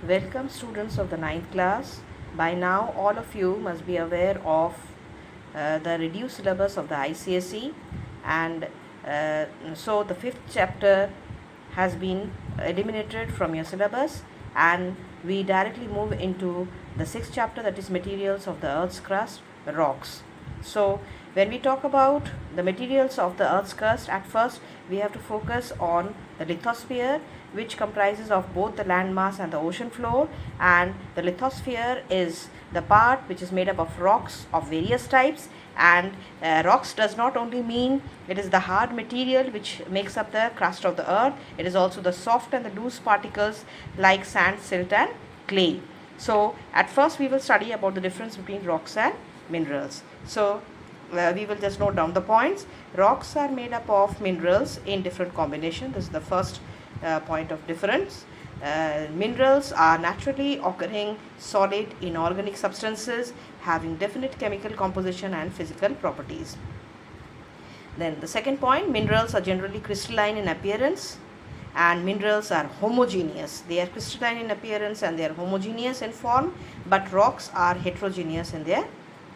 Welcome students of the ninth class. By now all of you must be aware of the reduced syllabus of the ICSE, and so the fifth chapter has been eliminated from your syllabus, and we directly move into the sixth chapter, that is materials of the earth's crust, rocks. So when we talk about the materials of the earth's crust, at first we have to focus on the lithosphere, which comprises of both the landmass and the ocean floor. And the lithosphere is the part which is made up of rocks of various types, and rocks does not only mean it is the hard material which makes up the crust of the earth, it is also the soft and the loose particles like sand, silt and clay. So at first we will study about the difference between rocks and minerals. So we will just note down the points. Rocks are made up of minerals in different combination. This is the first point of difference. Minerals are naturally occurring solid inorganic substances having definite chemical composition and physical properties. Then the second point, minerals are generally crystalline in appearance, and minerals are homogeneous. They are crystalline in appearance and they are homogeneous in form, but rocks are heterogeneous in their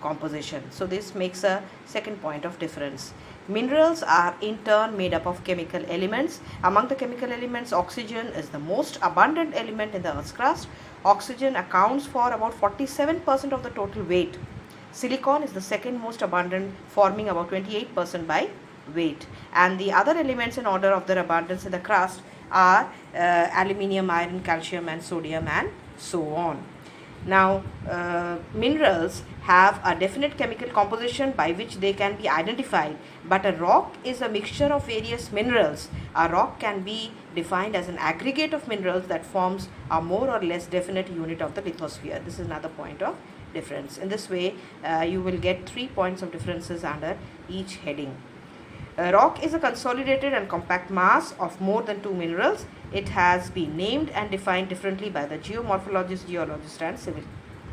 composition. So this makes a second point of difference. Minerals are in turn made up of chemical elements. Among the chemical elements, oxygen is the most abundant element in the earth's crust. Oxygen accounts for about 47% of the total weight. Silicon is the second most abundant, forming about 28% by weight. And the other elements in order of their abundance in the crust are aluminium, iron, calcium and sodium and so on. Now, minerals have a definite chemical composition by which they can be identified, but a rock is a mixture of various minerals. A rock can be defined as an aggregate of minerals that forms a more or less definite unit of the lithosphere. This is another point of difference. In this way, you will get 3 points of differences under each heading. A rock is a consolidated and compact mass of more than two minerals. It has been named and defined differently by the geomorphologists, geologists and civil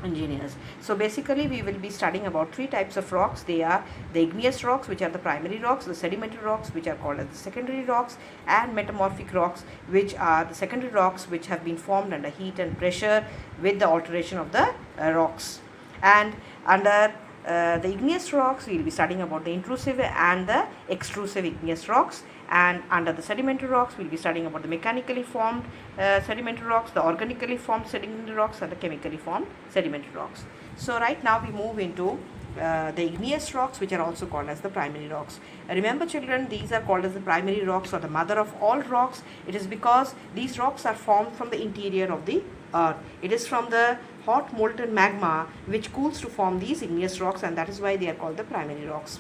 engineers. So basically we will be studying about three types of rocks. They are the igneous rocks, which are the primary rocks, the sedimentary rocks, which are called as the secondary rocks, and metamorphic rocks, which are the secondary rocks which have been formed under heat and pressure with the alteration of the rocks. And under the igneous rocks, we will be studying about the intrusive and the extrusive igneous rocks, and under the sedimentary rocks, we will be studying about the mechanically formed sedimentary rocks, the organically formed sedimentary rocks and the chemically formed sedimentary rocks. So right now we move into the igneous rocks, which are also called as the primary rocks. Remember children, these are called as the primary rocks or the mother of all rocks. It is because these rocks are formed from the interior of the earth. It is from the hot molten magma which cools to form these igneous rocks, and that is why they are called the primary rocks.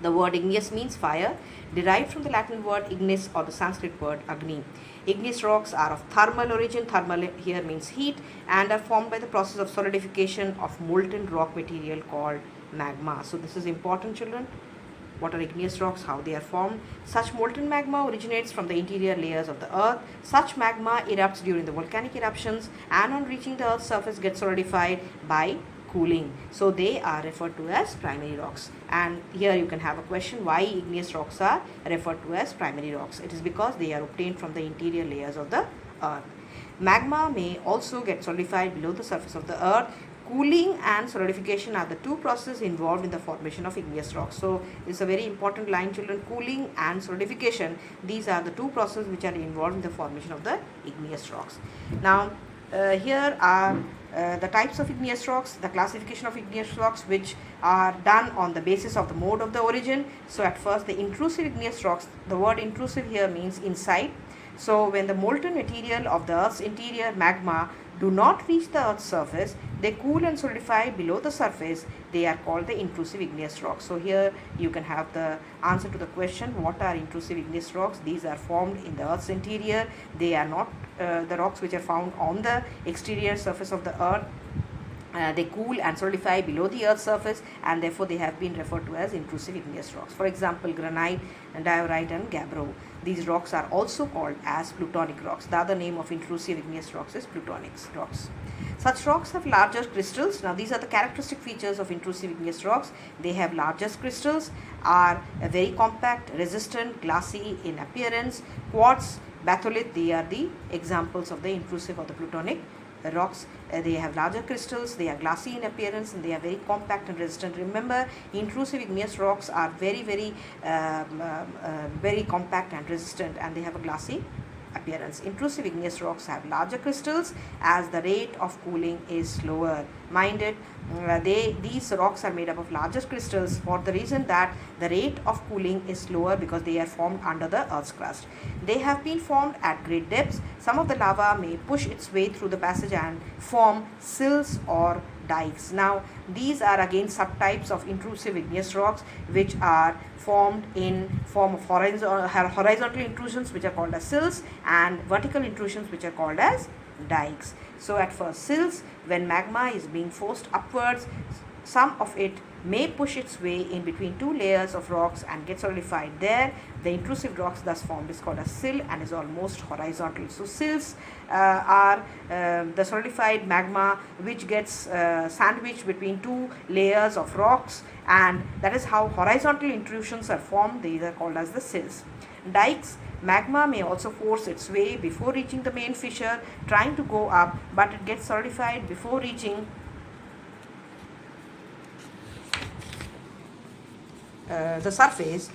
The word igneous means fire, derived from the Latin word ignis or the Sanskrit word agni. Igneous rocks are of thermal origin. Thermal here means heat, and are formed by the process of solidification of molten rock material called magma. So this is important children. What are igneous rocks? How they are formed? Such molten magma originates from the interior layers of the earth. Such magma erupts during the volcanic eruptions, and on reaching the earth's surface gets solidified by cooling. So they are referred to as primary rocks. And here you can have a question, why igneous rocks are referred to as primary rocks? It is because they are obtained from the interior layers of the earth. Magma may also get solidified below the surface of the earth. Cooling and solidification are the two processes involved in the formation of igneous rocks. So this is a very important line children. Cooling and solidification, these are the two processes which are involved in the formation of the igneous rocks. Now here are the types of igneous rocks, the classification of igneous rocks, which are done on the basis of the mode of the origin. So at first, the intrusive igneous rocks, the word intrusive here means inside. So when the molten material of the earth's interior magma do not reach the earth's surface, they cool and solidify below the surface. They are called the intrusive igneous rocks. So here you can have the answer to the question, what are intrusive igneous rocks? These are formed in the earth's interior. They are not the rocks which are found on the exterior surface of the earth. They cool and solidify below the earth's surface, and therefore they have been referred to as intrusive igneous rocks. For example, granite, and diorite and gabbro. These rocks are also called as plutonic rocks. The other name of intrusive igneous rocks is plutonic rocks. Such rocks have larger crystals. Now these are the characteristic features of intrusive igneous rocks. They have largest crystals, are very compact, resistant, glassy in appearance. Quartz batholith, they are the examples of the intrusive or the plutonic rocks. They have larger crystals, they are glassy in appearance, and they are very compact and resistant. Remember, intrusive igneous rocks are very compact and resistant, and they have a glassy appearance. Intrusive igneous rocks have larger crystals as the rate of cooling is slower. Mind it, these rocks are made up of larger crystals for the reason that the rate of cooling is slower because they are formed under the Earth's crust. They have been formed at great depths. Some of the lava may push its way through the passage and form sills or dikes. Now, these are again subtypes of intrusive igneous rocks which are formed in form of horizontal intrusions, which are called as sills, and vertical intrusions, which are called as dikes. So at first, sills, when magma is being forced upwards, some of it may push its way in between two layers of rocks and get solidified there. The intrusive rocks thus formed is called a sill and is almost horizontal. So sills are the solidified magma which gets sandwiched between two layers of rocks, and that is how horizontal intrusions are formed. These are called as the sills. Dikes, magma may also force its way before reaching the main fissure, trying to go up, but it gets solidified before reaching the surface.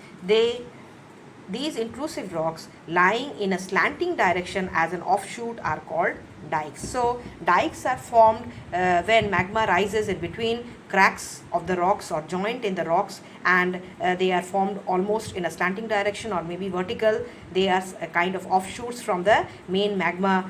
These intrusive rocks lying in a slanting direction as an offshoot are called dikes. So dikes are formed when magma rises in between cracks of the rocks or joint in the rocks, and they are formed almost in a slanting direction or maybe vertical. They are a kind of offshoots from the main magma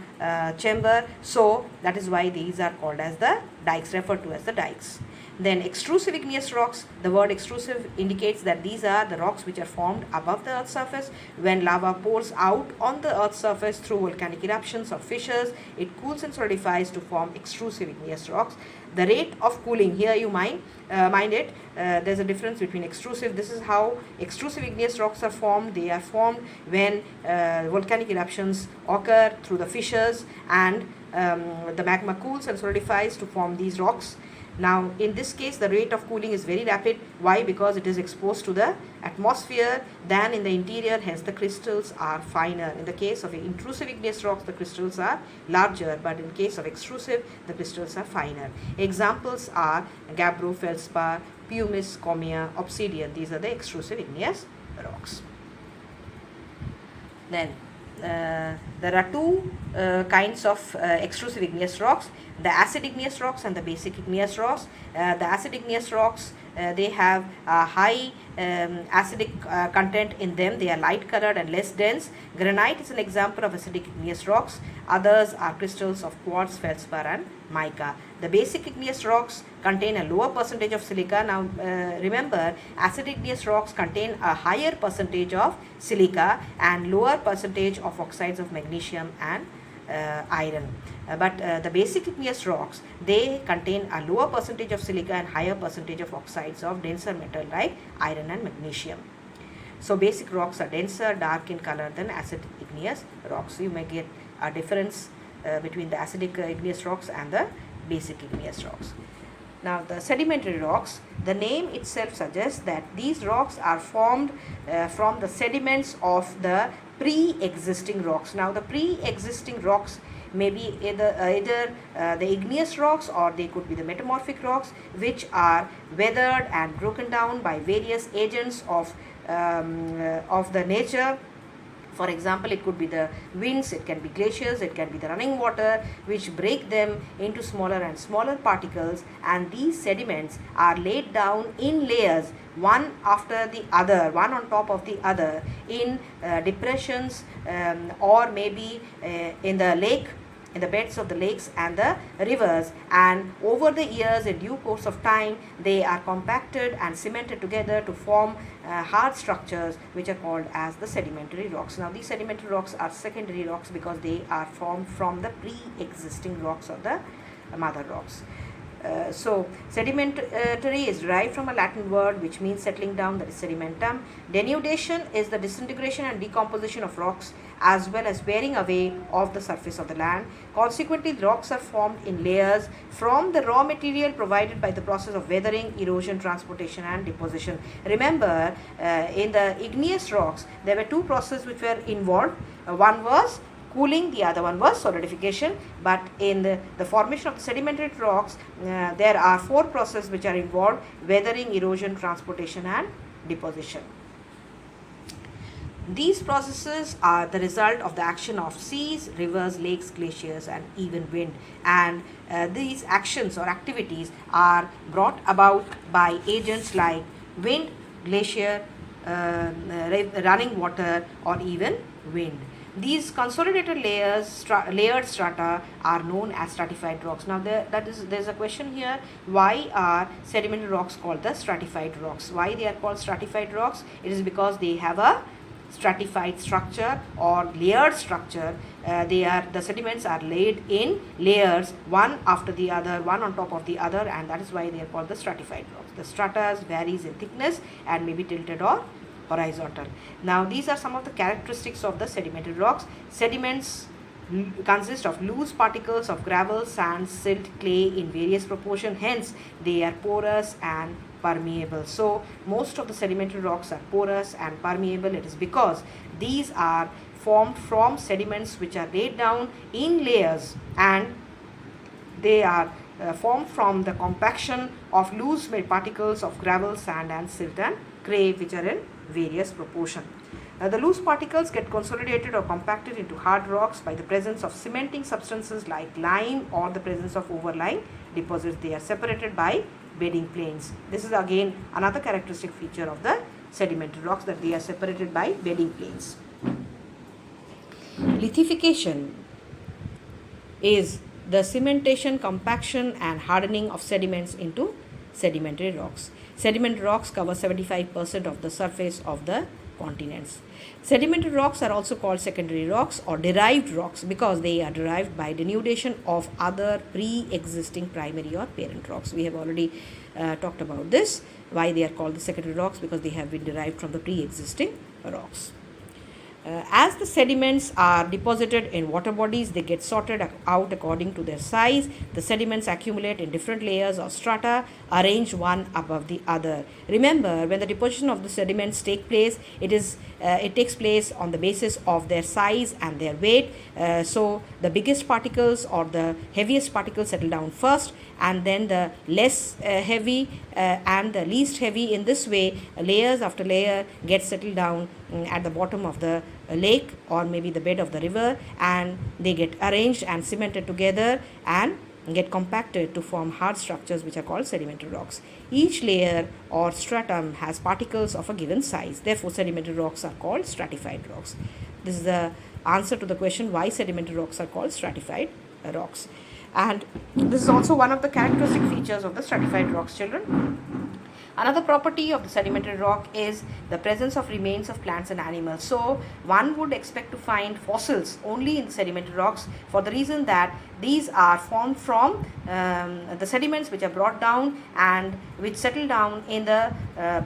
chamber. So that is why these are called as the dikes, referred to as the dikes. Then extrusive igneous rocks, the word extrusive indicates that these are the rocks which are formed above the Earth's surface. When lava pours out on the Earth's surface through volcanic eruptions or fissures, it cools and solidifies to form extrusive igneous rocks. The rate of cooling, here you mind it, there's a difference between extrusive. This is how extrusive igneous rocks are formed. They are formed when volcanic eruptions occur through the fissures, and the magma cools and solidifies to form these rocks. Now, in this case, the rate of cooling is very rapid. Why? Because it is exposed to the atmosphere than in the interior, hence the crystals are finer. In the case of intrusive igneous rocks, the crystals are larger, but in case of extrusive, the crystals are finer. Examples are gabbro, feldspar, pumice, comia, obsidian. These are the extrusive igneous rocks. Then there are two kinds of extrusive igneous rocks: the acid igneous rocks and the basic igneous rocks. The acid igneous rocks, they have a high acidic content in them. They are light colored and less dense. Granite is an example of acidic igneous rocks. Others are crystals of quartz, feldspar, and mica. The basic igneous rocks contain a lower percentage of silica. Now remember, acid igneous rocks contain a higher percentage of silica and lower percentage of oxides of magnesium and iron. But the basic igneous rocks, they contain a lower percentage of silica and higher percentage of oxides of denser metal like iron and magnesium. So basic rocks are denser, dark in color than acid igneous rocks. You may get a difference between the acidic igneous rocks and the basic igneous rocks. Now, the sedimentary rocks, the name itself suggests that these rocks are formed from the sediments of the pre-existing rocks. Now, the pre-existing rocks may be either the igneous rocks, or they could be the metamorphic rocks, which are weathered and broken down by various agents of the nature. For example, it could be the winds, it can be glaciers, it can be the running water, which break them into smaller and smaller particles, and these sediments are laid down in layers, one after the other, one on top of the other, in depressions or maybe in the lake, in the beds of the lakes and the rivers, and over the years, in due course of time, they are compacted and cemented together to form hard structures which are called as the sedimentary rocks. Now, these sedimentary rocks are secondary rocks because they are formed from the pre-existing rocks or the mother rocks. So sedimentary is derived from a Latin word which means settling down, that is sedimentum. Denudation is the disintegration and decomposition of rocks as well as wearing away of the surface of the land. Consequently, the rocks are formed in layers from the raw material provided by the process of weathering, erosion, transportation and deposition. Remember, in the igneous rocks, there were two processes which were involved. One was cooling, the other one was solidification. But in the formation of the sedimentary rocks, there are four processes which are involved: weathering, erosion, transportation and deposition. These processes are the result of the action of seas, rivers, lakes, glaciers and even wind, and these actions or activities are brought about by agents like wind, glacier, running water or even wind. These consolidated layered strata are known as stratified rocks. Now there's a question here: why are sedimentary rocks called the stratified rocks? Why they are called stratified rocks? It is because they have a stratified structure or layered structure. The sediments are laid in layers, one after the other, one on top of the other, and that is why they are called the stratified rocks. The stratas varies in thickness and may be tilted or horizontal. Now these are some of the characteristics of the sedimentary rocks. Sediments consist of loose particles of gravel, sand, silt, clay in various proportion. Hence they are porous and permeable. So most of the sedimentary rocks are porous and permeable. It is because these are formed from sediments which are laid down in layers, and they are formed from the compaction of loose particles of gravel, sand and silt and clay, which are in various proportion. The loose particles get consolidated or compacted into hard rocks by the presence of cementing substances like lime or the presence of overlying deposits. They are separated by bedding planes. This is again another characteristic feature of the sedimentary rocks, that they are separated by bedding planes. Lithification is the cementation, compaction and hardening of sediments into sedimentary rocks. Sedimentary rocks cover 75% of the surface of the continents. Sedimentary rocks are also called secondary rocks or derived rocks because they are derived by denudation of other pre-existing primary or parent rocks. We have already talked about this, why they are called the secondary rocks, because they have been derived from the pre-existing rocks. As the sediments are deposited in water bodies, they get sorted out according to their size. The sediments accumulate in different layers or strata arranged one above the other. Remember, when the deposition of the sediments take place, it takes place on the basis of their size and their weight. So the biggest particles or the heaviest particles settle down first, and then the less heavy and the least heavy. In this way, layers after layer get settled down at the bottom of the lake or maybe the bed of the river, and they get arranged and cemented together and get compacted to form hard structures which are called sedimentary rocks. Each layer or stratum has particles of a given size. Therefore, sedimentary rocks are called stratified rocks. This is the answer to the question why sedimentary rocks are called stratified rocks. And this is also one of the characteristic features of the stratified rocks, children. Another property of the sedimentary rock is the presence of remains of plants and animals. So one would expect to find fossils only in sedimentary rocks, for the reason that these are formed from the sediments which are brought down and which settle down in the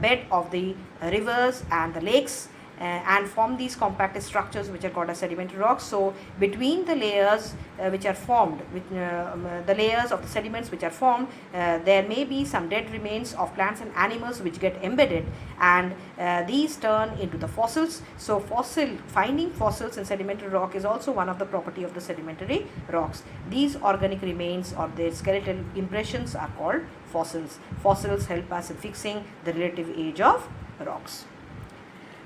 bed of the rivers and the lakes, and form these compacted structures which are called as sedimentary rocks. So between the layers which are formed, the layers of the sediments which are formed, there may be some dead remains of plants and animals which get embedded, and these turn into the fossils. So finding fossils in sedimentary rock is also one of the property of the sedimentary rocks. These organic remains or their skeletal impressions are called fossils. Fossils help us in fixing the relative age of rocks.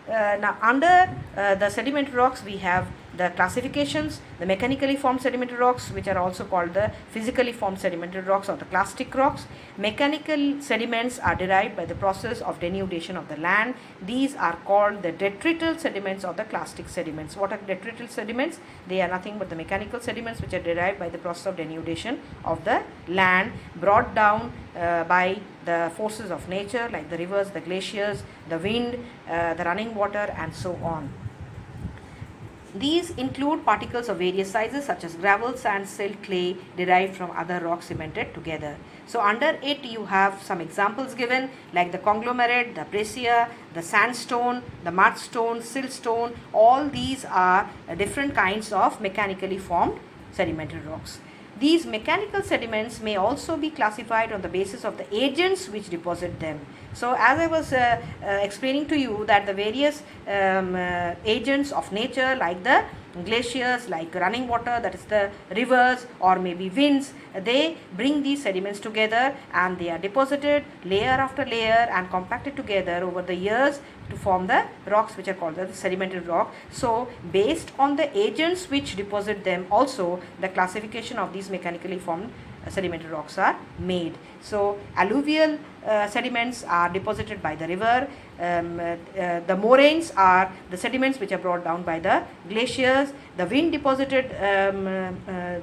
Now under the sedimentary rocks we have the classifications: the mechanically formed sedimentary rocks, which are also called the physically formed sedimentary rocks or the clastic rocks. Mechanical sediments are derived by the process of denudation of the land. These are called the detrital sediments or the clastic sediments. What are detrital sediments? They are nothing but the mechanical sediments which are derived by the process of denudation of the land, brought down by the forces of nature like the rivers, the glaciers, the wind, the running water and so on. These include particles of various sizes such as gravel, sand, silt, clay derived from other rocks cemented together. So under it you have some examples given like the conglomerate, the breccia, the sandstone, the mudstone, siltstone. All these are different kinds of mechanically formed sedimentary rocks. These mechanical sediments may also be classified on the basis of the agents which deposit them. So as I was explaining to you that the various agents of nature like the glaciers, like running water, that is the rivers, or maybe winds, they bring these sediments together and they are deposited layer after layer and compacted together over the years to form the rocks which are called the sedimentary rock. So based on the agents which deposit them, also the classification of these mechanically formed sedimentary rocks are made. So alluvial sediments are deposited by the river. The moraines are the sediments which are brought down by the glaciers. The wind deposited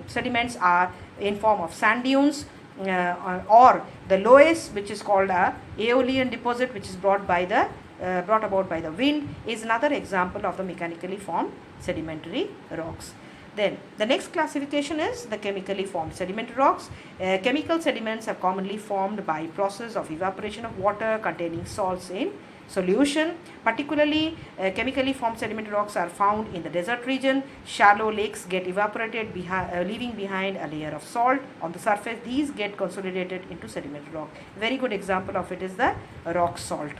sediments are in form of sand dunes, or the loess, which is called a aeolian deposit, which is brought about by the wind, is another example of the mechanically formed sedimentary rocks. Then the next classification is the chemically formed sedimentary rocks. Chemical sediments are commonly formed by process of evaporation of water containing salts in solution. Particularly chemically formed sedimentary rocks are found in the desert region. Shallow lakes get evaporated, leaving behind a layer of salt on the surface. These get consolidated into sedimentary rock. Very good example of it is the rock salt.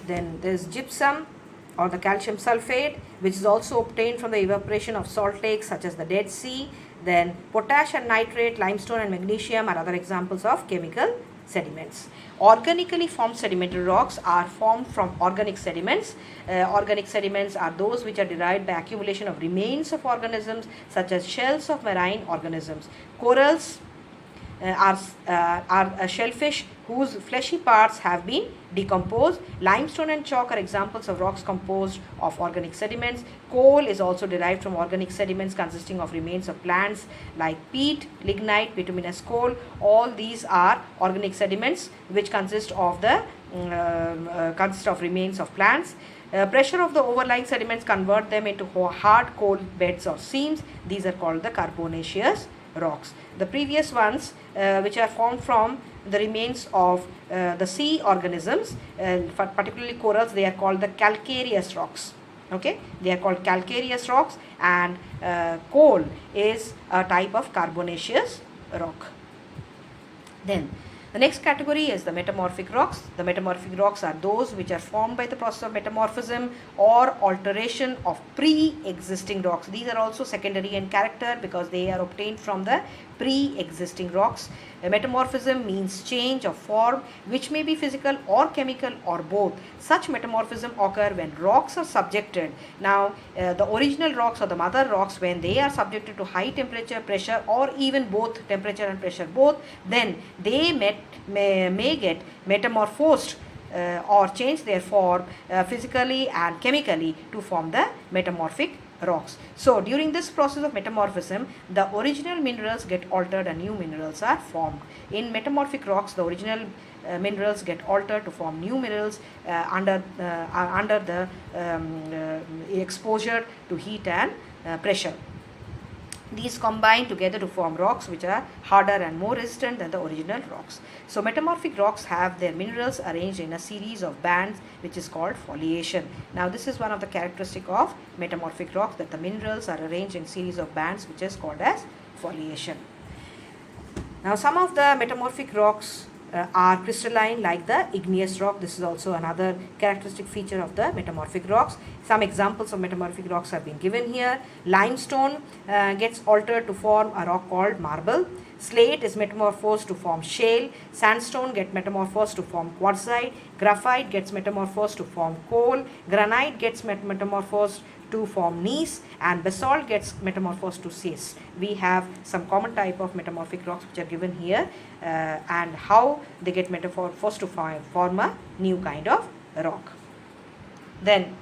Then there is gypsum or the calcium sulfate, which is also obtained from the evaporation of salt lakes such as the Dead Sea. Then potash and nitrate, limestone and magnesium are other examples of chemical sediments. Organically formed sedimentary rocks are formed from organic sediments. Organic sediments are those which are derived by accumulation of remains of organisms such as shells of marine organisms. Corals are shellfish whose fleshy parts have been decomposed. Limestone and chalk are examples of rocks composed of organic sediments. Coal is also derived from organic sediments consisting of remains of plants like peat, lignite, bituminous coal. All these are organic sediments which consist of remains of plants. Pressure of the overlying sediments convert them into hard coal beds or seams. These are called the carbonaceous rocks. The previous ones which are formed from the remains of the sea organisms, particularly corals, they are called the calcareous rocks. Okay, they are called calcareous rocks, and coal is a type of carbonaceous rock. Then the next category is the metamorphic rocks. The metamorphic rocks are those which are formed by the process of metamorphism or alteration of pre-existing rocks. These are also secondary in character because they are obtained from the pre-existing rocks. Metamorphism means change of form, which may be physical or chemical or both. Such metamorphism occur when rocks are subjected. Now, the original rocks or the mother rocks, when they are subjected to high temperature, pressure, or even both temperature and pressure both, then they may get metamorphosed or change their form physically and chemically to form the metamorphic rocks. So during this process of metamorphism, the original minerals get altered and new minerals are formed. In metamorphic rocks, the original minerals get altered to form new minerals under the exposure to heat and pressure. These combine together to form rocks which are harder and more resistant than the original rocks. So metamorphic rocks have their minerals arranged in a series of bands which is called foliation. Now this is one of the characteristic of metamorphic rocks, that the minerals are arranged in series of bands which is called as foliation. Now some of the metamorphic rocks are crystalline, like the igneous rock. This is also another characteristic feature of the metamorphic rocks. Some examples of metamorphic rocks have been given here. Limestone gets altered to form a rock called marble. Slate is metamorphosed to form shale. Sandstone gets metamorphosed to form quartzite. Graphite gets metamorphosed to form coal. Granite gets metamorphosed to form gneiss, and basalt gets metamorphosed to schist. We have some common type of metamorphic rocks which are given here and how they get metamorphosed to form a new kind of rock. Then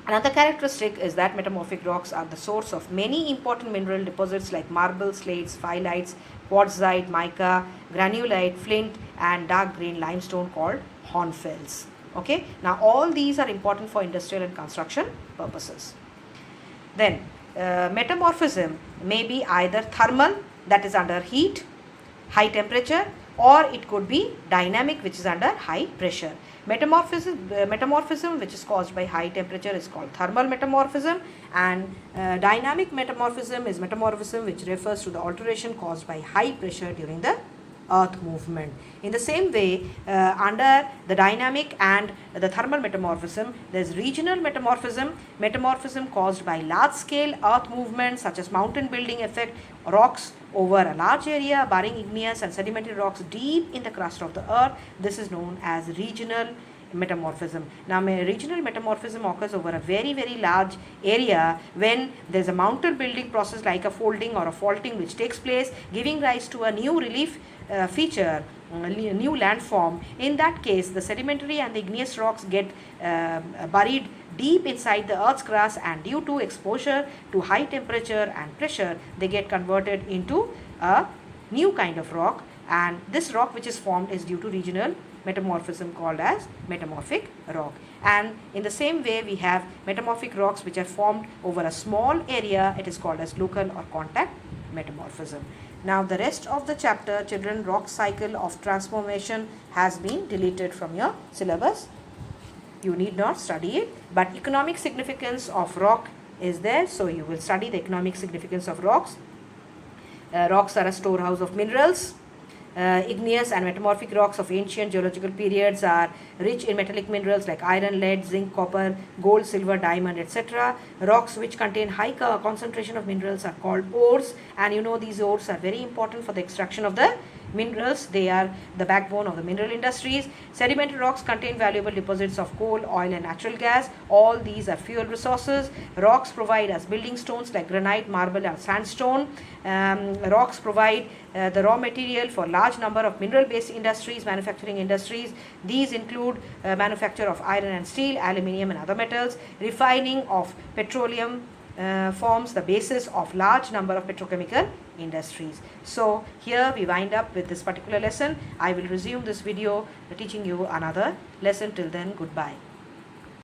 Another characteristic is that metamorphic rocks are the source of many important mineral deposits like marble, slates, phylites, quartzite, mica, granulite, flint, and dark green limestone called hornfels. Okay, now all these are important for industrial and construction purposes. Then, metamorphism may be either thermal, that is under heat, high temperature, or it could be dynamic, which is under high pressure. Metamorphism which is caused by high temperature is called thermal metamorphism, and dynamic metamorphism is metamorphism which refers to the alteration caused by high pressure during the earth movement. In the same way, under the dynamic and the thermal metamorphism, there is regional metamorphism caused by large scale earth movements such as mountain building effect, rocks over a large area barring igneous and sedimentary rocks deep in the crust of the earth. This is known as regional metamorphism. Now, regional metamorphism occurs over a very large area when there is a mountain building process like a folding or a faulting which takes place, giving rise to a new relief feature, a new landform. In that case, the sedimentary and the igneous rocks get buried deep inside the earth's crust, and due to exposure to high temperature and pressure, they get converted into a new kind of rock, and this rock which is formed is due to regional metamorphism called as metamorphic rock. And in the same way, we have metamorphic rocks which are formed over a small area. It is called as local or contact metamorphism. Now, the rest of the chapter, children, rock cycle of transformation, has been deleted from your syllabus. You need not study it, but economic significance of rock is there, so you will study the economic significance of rocks. Rocks are a storehouse of minerals. Igneous and metamorphic rocks of ancient geological periods are rich in metallic minerals like iron, lead, zinc, copper, gold, silver, diamond, etc. Rocks which contain high concentration of minerals are called ores, and you know these ores are very important for the extraction of the minerals. They are the backbone of the mineral industries. Sedimentary rocks contain valuable deposits of coal, oil, and natural gas. All these are fuel resources. Rocks provide us building stones like granite, marble, and sandstone. Rocks provide the raw material for large number of mineral-based industries, manufacturing industries. These include manufacture of iron and steel, aluminium, and other metals. Refining of petroleum forms the basis of large number of petrochemical industries. So here we wind up with this particular lesson. I will resume this video teaching you another lesson. Till then, goodbye.